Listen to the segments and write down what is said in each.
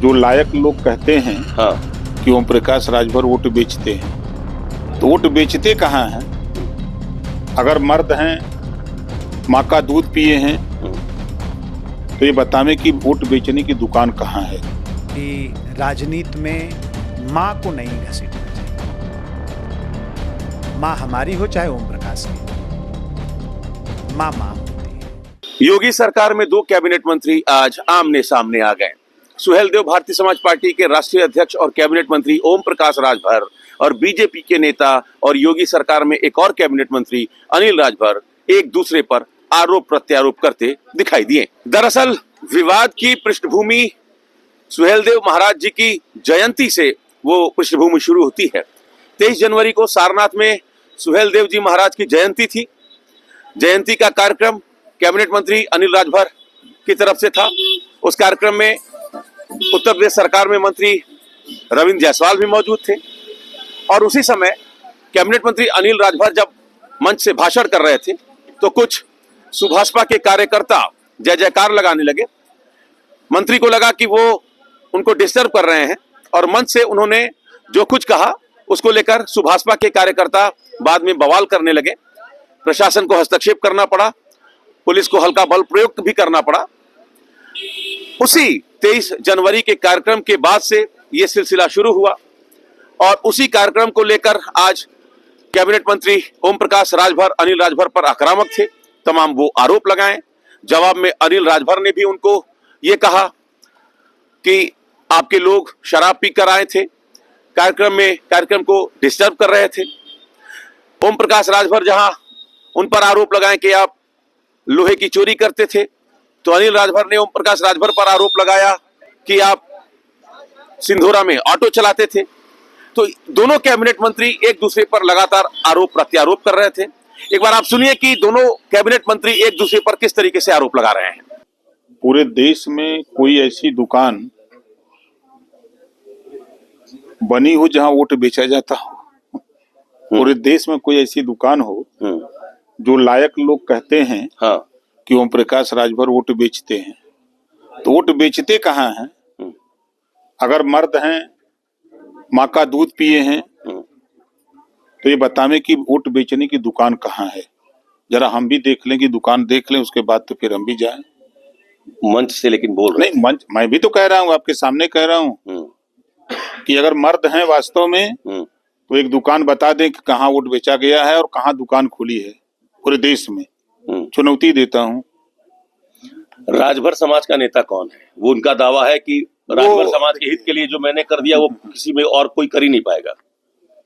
जो लायक लोग कहते हैं हाँ कि ओम प्रकाश राजभर वोट बेचते हैं, तो वोट बेचते कहाँ हैं? अगर मर्द हैं, माँ का दूध पिए हैं, तो ये बतावें कि वोट बेचने की दुकान कहाँ है? कि राजनीति में माँ को नहीं घसीटना चाहिए। माँ हमारी हो चाहे ओम प्रकाश की, माँ माँ होती है। योगी सरकार में दो कैबिनेट मंत्री आज आमने सामने आ गए। सुहेलदेव भारतीय समाज पार्टी के राष्ट्रीय अध्यक्ष और कैबिनेट मंत्री ओम प्रकाश राजभर और बीजेपी के नेता और योगी सरकार में एक और कैबिनेट मंत्री अनिल राजभर एक दूसरे पर आरोप प्रत्यारोप करते दिखाई दिए। दरअसल विवाद की पृष्ठभूमि सुहेलदेव महाराज जी की जयंती से वो पृष्ठभूमि शुरू होती है। 23 जनवरी को सारनाथ में सुहेलदेव जी महाराज की जयंती थी। जयंती का कार्यक्रम कैबिनेट मंत्री अनिल राजभर की तरफ से था। उस कार्यक्रम में उत्तर प्रदेश सरकार में मंत्री रविंद्र जायसवाल भी मौजूद थे और उसी समय कैबिनेट मंत्री अनिल राजभर जब मंच से भाषण कर रहे थे तो कुछ सुभाषपा के कार्यकर्ता जय जयकार लगाने लगे। मंत्री को लगा कि वो उनको डिस्टर्ब कर रहे हैं और मंच से उन्होंने जो कुछ कहा उसको लेकर सुभाषपा के कार्यकर्ता बाद में बवाल करने लगे। प्रशासन को हस्तक्षेप करना पड़ा, पुलिस को हल्का बल प्रयोग भी करना पड़ा। उसी 23 जनवरी के कार्यक्रम के बाद से ये सिलसिला शुरू हुआ और उसी कार्यक्रम को लेकर आज कैबिनेट मंत्री ओम प्रकाश राजभर अनिल राजभर पर आक्रामक थे। तमाम वो आरोप लगाए। जवाब में अनिल राजभर ने भी उनको ये कहा कि आपके लोग शराब पीकर आए थे, कार्यक्रम को डिस्टर्ब कर रहे थे। ओम प्रकाश राजभर जहां उन पर आरोप लगाए कि आप लोहे की चोरी करते थे, तो अनिल राजभर ने ओम प्रकाश राजभर पर आरोप लगाया कि आप सिंधोरा में ऑटो चलाते थे। तो दोनों कैबिनेट मंत्री एक दूसरे पर लगातार आरोप प्रत्यारोप कर रहे थे। एक बार आप सुनिए कि दोनों कैबिनेट मंत्री एक दूसरे पर किस तरीके से आरोप लगा रहे हैं। पूरे देश में कोई ऐसी दुकान बनी हो जहां वोट बेचा जाता हो? पूरे देश में कोई ऐसी दुकान हो जो लायक लोग कहते हैं हाँ कि ओम प्रकाश राजभर वोट बेचते हैं, तो वोट बेचते कहाँ हैं? अगर मर्द हैं, माँ का दूध पिए हैं, तो ये बतावें कि वोट बेचने की दुकान कहाँ है? जरा हम भी देख लें कि दुकान देख लें, उसके बाद तो फिर हम भी जाएं। मंच से लेकिन बोल रहे नहीं, मंच मैं भी तो कह रहा हूँ, आपके सामने कह रहा हूँ कि अगर मर्द हैं वास्तव में तो एक दुकान बता दें कि कहाँ वोट बेचा गया है और कहाँ दुकान खुली है पूरे देश में। चुनौती देता हूँ। राजभर समाज का नेता कौन है? वो उनका दावा है कि राजभर समाज के हित के लिए जो मैंने कर दिया वो किसी में और कोई कर ही नहीं पाएगा।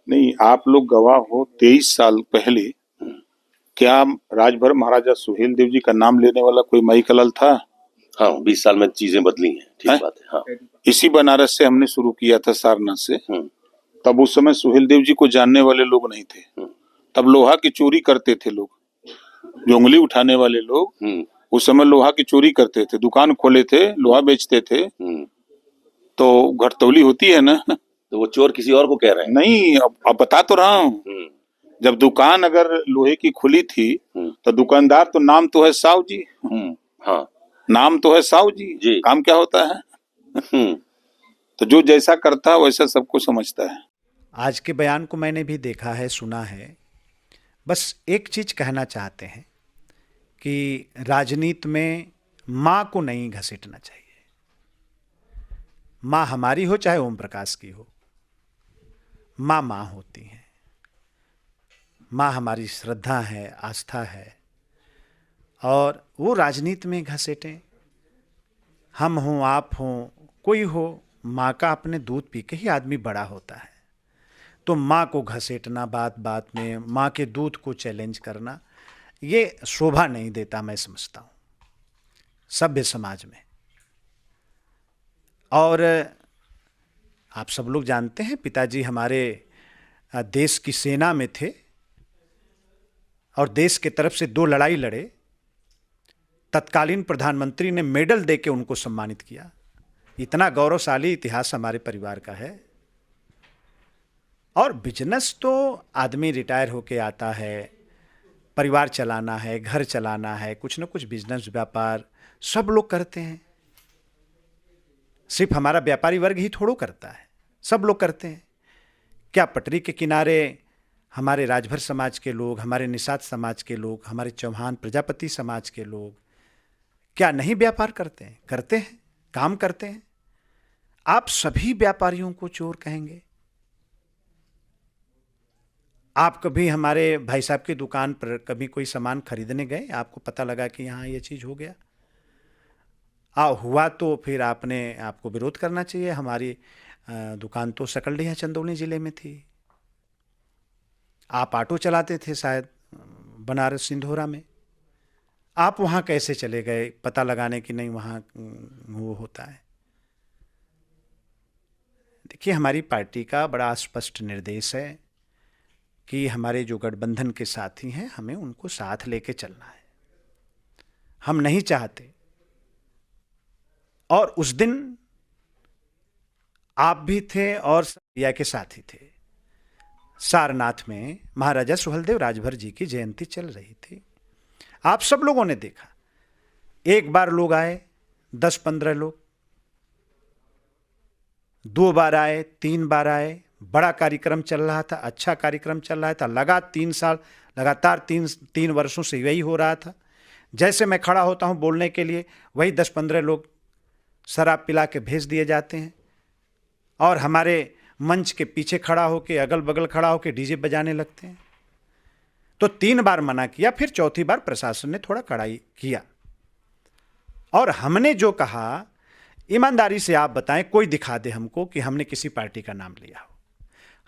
नहीं, आप लोग गवाह हो। 23 साल पहले क्या राजभर महाराजा सुहेलदेव जी का नाम लेने वाला कोई मई कलल था? हाँ, 20 साल में चीजें बदली हैं। ठीक बात है। हाँ, इसी बनारस से हमने शुरू किया था, सारनाथ से। तब उस समय सुहेलदेव जी को जानने वाले लोग नहीं थे। तब लोहा की चोरी करते थे लोग, जो उंगली उठाने वाले लोग उस समय लोहा की चोरी करते थे, दुकान खोले थे, लोहा बेचते थे। तो घटतौली होती है ना, तो वो चोर किसी और को कह रहे हैं। नहीं, अब बता तो रहा हूँ। जब दुकान अगर लोहे की खुली थी तो दुकानदार तो नाम तो है साहू जी। हाँ, नाम तो है साहू जी। काम क्या होता है? तो जो जैसा करता है वैसा सबको समझता है। आज के बयान को मैंने भी देखा है, सुना है। बस एक चीज कहना चाहते हैं कि राजनीति में माँ को नहीं घसीटना चाहिए। माँ हमारी हो चाहे ओम प्रकाश की हो, माँ माँ होती है। माँ हमारी श्रद्धा है, आस्था है, और वो राजनीति में घसीटें। हम हों, आप हों, कोई हो, माँ का अपने दूध पी के ही आदमी बड़ा होता है। तो माँ को घसीटना, बात बात में माँ के दूध को चैलेंज करना, ये शोभा नहीं देता, मैं समझता हूँ, सभ्य समाज में। और आप सब लोग जानते हैं, पिताजी हमारे देश की सेना में थे और देश के तरफ से 2 लड़ाई लड़े। तत्कालीन प्रधानमंत्री ने मेडल देके उनको सम्मानित किया। इतना गौरवशाली इतिहास हमारे परिवार का है। और बिजनेस तो आदमी रिटायर होके आता है, परिवार चलाना है, घर चलाना है, कुछ न कुछ बिजनेस व्यापार सब लोग करते हैं। सिर्फ हमारा व्यापारी वर्ग ही थोड़ो करता है, सब लोग करते हैं। क्या पटरी के किनारे हमारे राजभर समाज के लोग, हमारे निषाद समाज के लोग, हमारे चौहान प्रजापति समाज के लोग क्या नहीं व्यापार करते हैं? करते हैं, काम करते हैं। आप सभी व्यापारियों को चोर कहेंगे? आप कभी हमारे भाई साहब की दुकान पर कभी कोई सामान खरीदने गए, आपको पता लगा कि यहाँ ये चीज़ हो गया? हुआ तो फिर आपको विरोध करना चाहिए। हमारी दुकान तो सकलडीहा चंदौली ज़िले में थी। आप ऑटो चलाते थे शायद बनारस सिंधोरा में, आप वहाँ कैसे चले गए पता लगाने की नहीं वहाँ वो होता है? देखिए, हमारी पार्टी का बड़ा स्पष्ट निर्देश है कि हमारे जो गठबंधन के साथी हैं, हमें उनको साथ लेके चलना है। हम नहीं चाहते, और उस दिन आप भी थे और इंडिया के साथी थे, सारनाथ में महाराजा सुहेलदेव राजभर जी की जयंती चल रही थी। आप सब लोगों ने देखा, एक बार लोग आए 10-15 लोग, 2 बार आए, 3 बार आए, बड़ा कार्यक्रम चल रहा था, अच्छा कार्यक्रम चल रहा था। लगातार 3 वर्षों से यही हो रहा था। जैसे मैं खड़ा होता हूं बोलने के लिए, वही 10-15 लोग शराब पिला के भेज दिए जाते हैं और हमारे मंच के पीछे खड़ा होके, अगल बगल खड़ा होके डीजे बजाने लगते हैं। तो 3 बार मना किया, फिर चौथी बार प्रशासन ने थोड़ा कड़ाई किया और हमने जो कहा, ईमानदारी से आप बताएं, कोई दिखा दे हमको कि हमने किसी पार्टी का नाम लिया हो,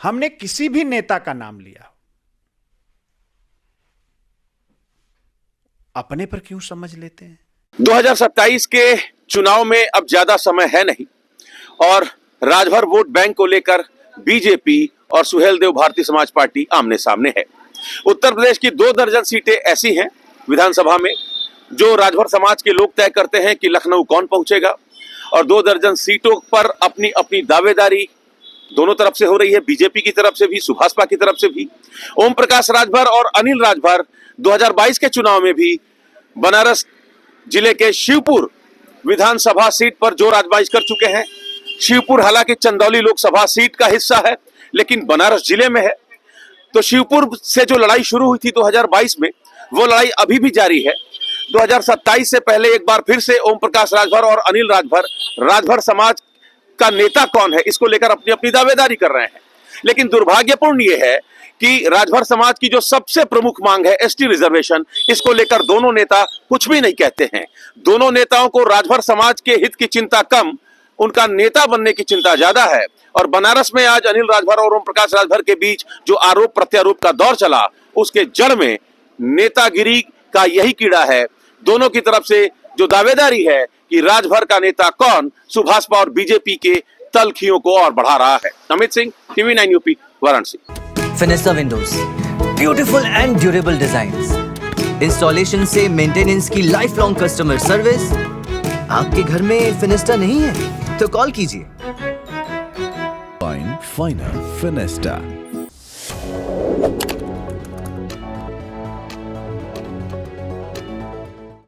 हमने किसी भी नेता का नाम लिया हो। अपने पर क्यों समझ लेते हैं? 2027 के चुनाव में अब ज्यादा समय है नहीं और राजभर वोट बैंक को लेकर बीजेपी और सुहेलदेव भारतीय समाज पार्टी आमने सामने है। उत्तर प्रदेश की 2 दर्जन सीटें ऐसी हैं विधानसभा में जो राजभर समाज के लोग तय करते हैं कि लखनऊ कौन पहुंचेगा, और 2 दर्जन सीटों पर अपनी अपनी दावेदारी दोनों तरफ से हो रही है, बीजेपी की तरफ से भी, सुभाषपा की तरफ से भी। ओम प्रकाश राजभर और अनिल राजभर 2022 के चुनाव में भी बनारस जिले के शिवपुर विधानसभा सीट पर जोर आजमाइश कर चुके हैं। शिवपुर हालांकि चंदौली लोकसभा सीट का हिस्सा है, लेकिन बनारस जिले में है। तो शिवपुर से जो लड़ाई शुरू हुई थी 2022 में, वो लड़ाई अभी भी जारी है। 2027 से पहले एक बार फिर से ओम प्रकाश राजभर और अनिल राजभर, राजभर समाज का नेता कौन है, इसको लेकर अपनी अपनी दावेदारी कर रहे हैं। लेकिन दुर्भाग्यपूर्ण ये है कि राजभर समाज की जो सबसे प्रमुख मांग है एसटी रिजर्वेशन, इसको लेकर दोनों नेता कुछ भी नहीं कहते हैं। दोनों नेताओं को राजभर समाज के हित की चिंता कम, उनका नेता बनने की चिंता ज्यादा है। और बनारस में आज अनिल राजभर और ओम प्रकाश राजभर के बीच जो आरोप प्रत्यारोप का दौर चला, उसके जड़ में नेतागिरी का यही कीड़ा है। दोनों की तरफ से जो दावेदारी है कि राजभर का नेता कौन, सुभाषपा और बीजेपी के तलखियों को और बढ़ा रहा है। Amit Singh, TV 9 UP, Varanasi. Fenesta windows, beautiful and durable designs, installation से मेंटेनेंस की लाइफ लॉन्ग कस्टमर सर्विस। आपके घर में फिनिस्टा नहीं है तो कॉल कीजिए। फाइनल फिनिस्टा।